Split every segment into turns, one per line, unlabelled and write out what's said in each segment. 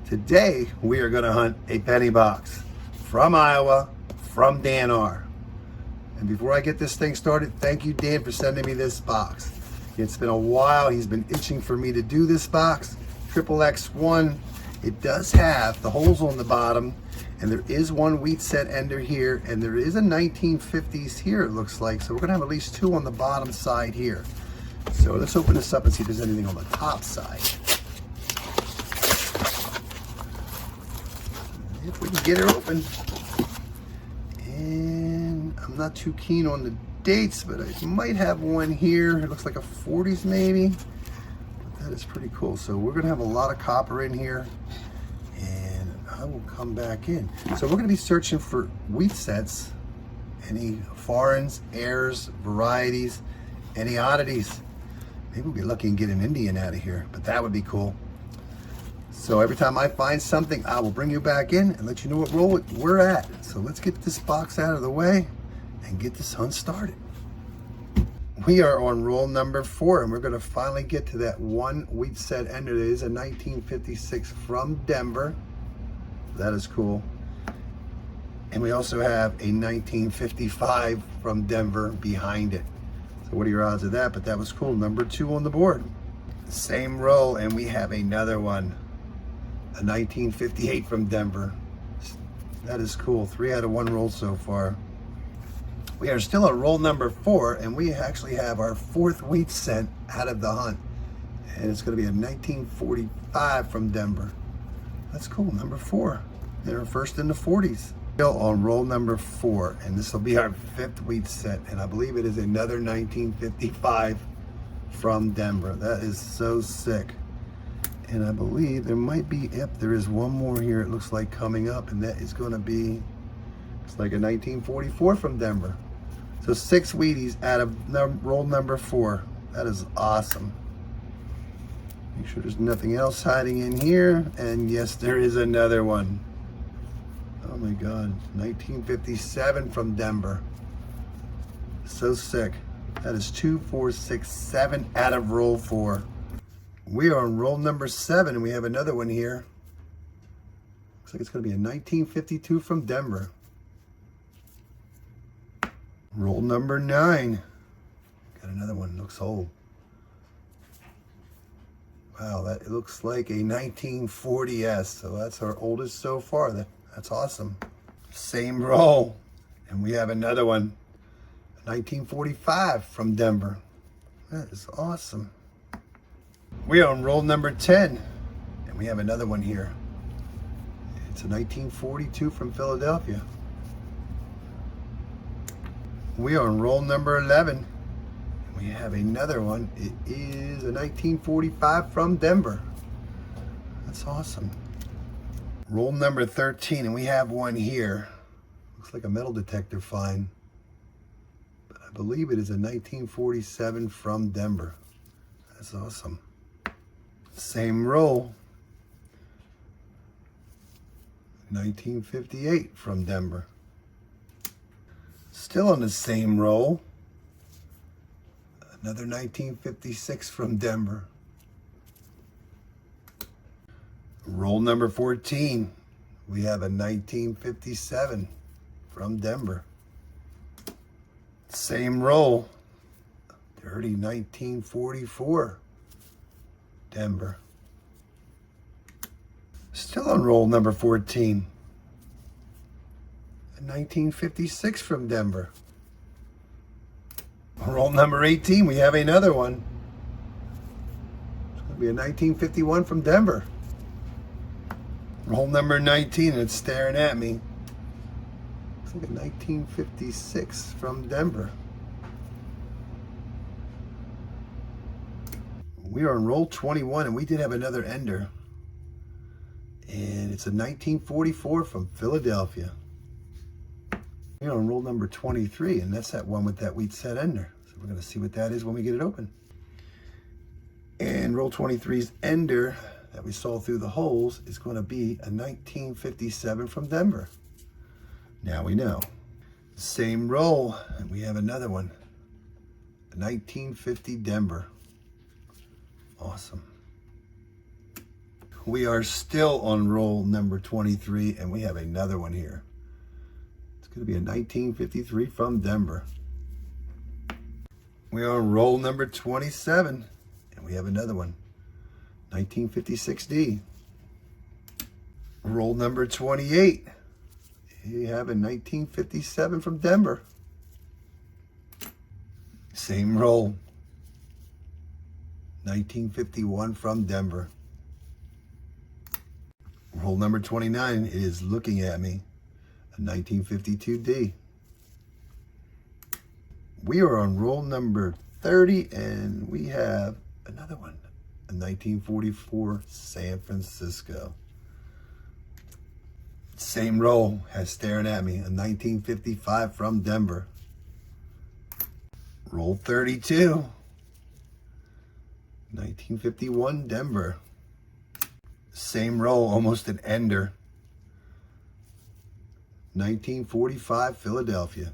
Today we are going to hunt a penny box from Iowa, from Dan R. And before I get this thing started, thank you, Dan, for sending me this box. It's been a while. He's been itching for me to do this box. Triple X1. It does have the holes on the bottom, and there is one wheat set ender here, and there is a 1950s here, it looks like. So we're going to have at least two on the bottom side here. So let's open this up and see if there's anything on the top side. If we can get her open. And I'm not too keen on the dates, but I might have one here. It looks like a 40s maybe. But that is pretty cool. So we're gonna have a lot of copper in here, and I will come back in. So we're gonna be searching for wheat sets, any foreigns, heirs, varieties, any oddities. Maybe we'll be lucky and get an Indian out of here, but that would be cool. So every time I find something, I will bring you back in and let you know what roll we're at. So let's get this box out of the way and get this hunt started. We are on roll number 4, and we're going to finally get to that one wheat set ender. It is a 1956 from Denver. That is cool. And we also have a 1955 from Denver behind it. So what are your odds of that? But that was cool. Number 2 on the board. Same roll, and we have another one. A 1958 from Denver. That is cool. 3 out of 1 roll so far. We are still at roll number 4, and we actually have our 4th wheat set out of the hunt. And it's going to be a 1945 from Denver. That's cool. Number 4. They're first in the 40s. Still on roll number 4, and this will be our 5th wheat set, and I believe it is another 1955 from Denver. That is so sick. And I believe there might be, yep, there is one more here, it looks like, coming up, and that is going to be, it's like a 1944 from Denver. So 6 Wheaties out of roll number 4. That is awesome. Make sure there's nothing else hiding in here. And yes, there is another one. Oh my God, 1957 from Denver. So sick. That is 2, 4, 6, 7 out of roll 4. We are on roll number 7, and we have another one here. Looks like it's going to be a 1952 from Denver. Roll number 9. Got another one. Looks old. Wow, that it looks like a 1940s. So that's our oldest so far. That's awesome. Same roll, and we have another one. A 1945 from Denver. That is awesome. We are on roll number 10, and we have another one here. It's a 1942 from Philadelphia. We are on roll number 11, and we have another one. It is a 1945 from Denver. That's awesome. Roll number 13, and we have one here. Looks like a metal detector find, but I believe it is a 1947 from Denver. That's awesome. Same roll. 1958 from Denver. Still on the same roll. Another 1956 from Denver. Roll number 14. We have a 1957 from Denver. Same roll. Dirty 1944. Denver. Still on roll number 14. A 1956 from Denver. On roll number 18, we have another one. It's going to be a 1951 from Denver. Roll number 19, and it's staring at me. Looks like a 1956 from Denver. We are on roll 21, and we did have another ender. And it's a 1944 from Philadelphia. We're on roll number 23, and that's that one with that wheat set ender. So we're going to see what that is when we get it open. And roll 23's ender that we saw through the holes is going to be a 1957 from Denver. Now we know. Same roll, and we have another one. A 1950 Denver. Awesome. We are still on roll number 23, and we have another one here. It's going to be a 1953 from Denver. We are on roll number 27, and we have another one, 1956D. Roll number 28, we have a 1957 from Denver. Same roll, 1951 from Denver. Roll number 29 is looking at me, a 1952D. We are on roll number 30, and we have another one, a 1944 San Francisco. Same roll has staring at me, a 1955 from Denver. Roll 32, 1951 Denver. Same roll, almost an ender, 1945 Philadelphia.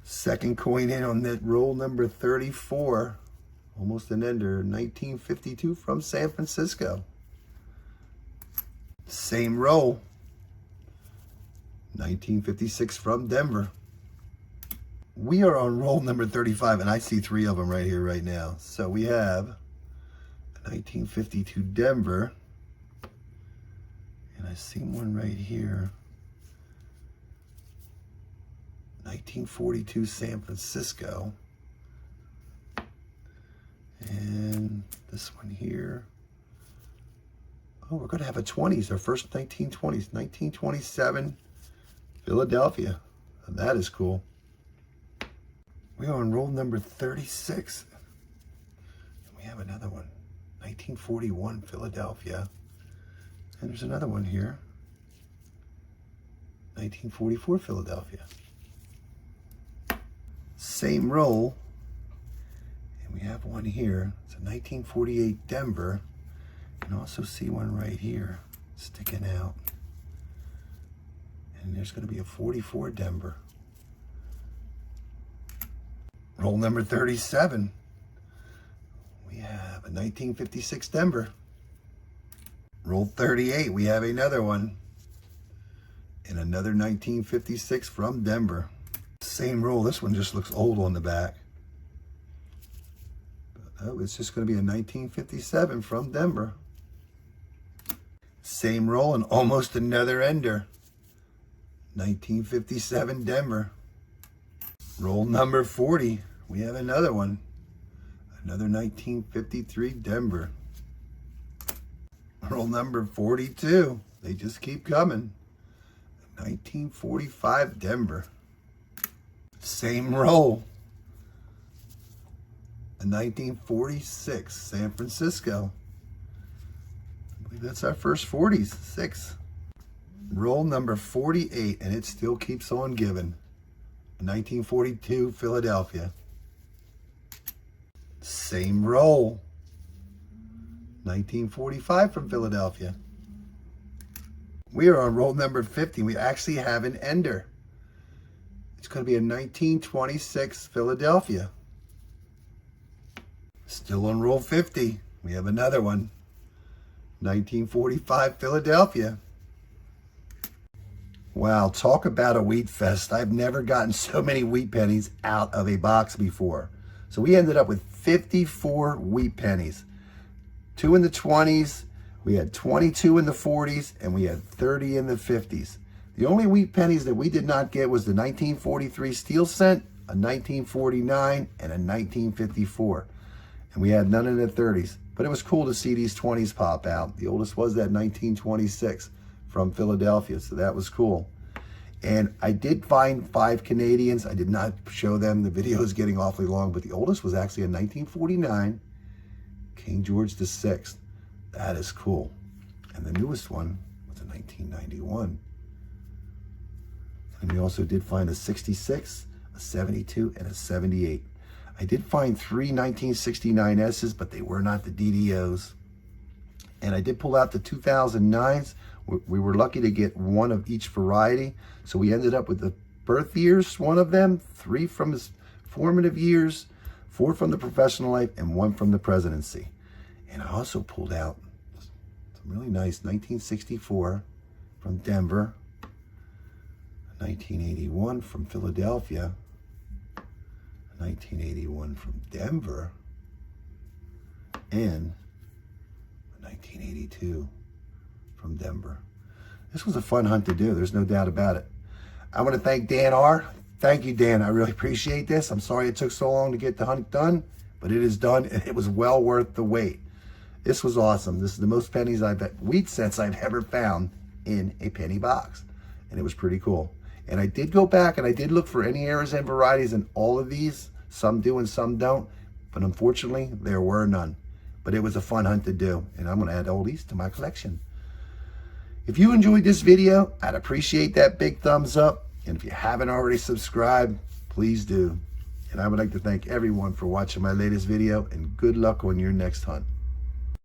Second coin in on that roll number 34, almost an ender, 1952 from San Francisco. Same roll, 1956 from Denver. We are on roll number 35, and I see three of them right here, right now. So we have a 1952 Denver, and I see one right here, 1942 San Francisco, and this one here. Oh, we're going to have a 20s, our first 1920s, 1927 Philadelphia. And that is cool. We are on roll number 36. And we have another one, 1941 Philadelphia. And there's another one here, 1944 Philadelphia. Same roll. And we have one here. It's a 1948 Denver. You can also see one right here sticking out. And there's going to be a 44 Denver. Roll number 37. We have a 1956 Denver. Roll 38. We have another one. And another 1956 from Denver. Same roll. This one just looks old on the back. But, oh, it's just going to be a 1957 from Denver. Same roll and almost another ender. 1957 Denver. Roll number 40. We have another one. Another 1953 Denver. Roll number 42. They just keep coming. 1945 Denver. Same roll. A 1946 San Francisco. I believe that's our first 40s, 6. Roll number 48, and it still keeps on giving. 1942 Philadelphia. Same roll. 1945 from Philadelphia. We are on roll number 50. We actually have an ender. It's going to be a 1926 Philadelphia. Still on roll 50. We have another one. 1945 Philadelphia. Wow, talk about a wheat fest. I've never gotten so many wheat pennies out of a box before. So we ended up with 54 wheat pennies. 2 in the 20s, we had 22 in the 40s, and we had 30 in the 50s. The only wheat pennies that we did not get was the 1943 steel cent, a 1949, and a 1954. And we had none in the 30s. But it was cool to see these 20s pop out. The oldest was that 1926 from Philadelphia, so that was cool. And I did find 5 Canadians. I did not show them. The video is getting awfully long, but the oldest was actually a 1949 King George VI. That is cool. And the newest one was a 1991. And we also did find a 66, a 72, and a 78. I did find 3 1969 S's, but they were not the DDOs. And I did pull out the 2009s. We were lucky to get one of each variety. So we ended up with the birth years, one of them, 3 from his formative years, 4 from the professional life, and 1 from the presidency. And I also pulled out Some really nice 1964 from Denver, 1981 from Philadelphia, 1981 from Denver, and 1982 from Denver. This was a fun hunt to do. There's no doubt about it. I want to thank Dan R. Thank you, Dan. I really appreciate this. I'm sorry it took so long to get the hunt done, but it is done, and it was well worth the wait. This was awesome. This is the most pennies wheat cents I've ever found in a penny box, and it was pretty cool. And I did go back and I did look for any errors and varieties in all of these. Some do and some don't, but unfortunately there were none. But it was a fun hunt to do, and I'm going to add all these to my collection. If you enjoyed this video, I'd appreciate that big thumbs up. And if you haven't already subscribed, please do. And I would like to thank everyone for watching my latest video, and good luck on your next hunt.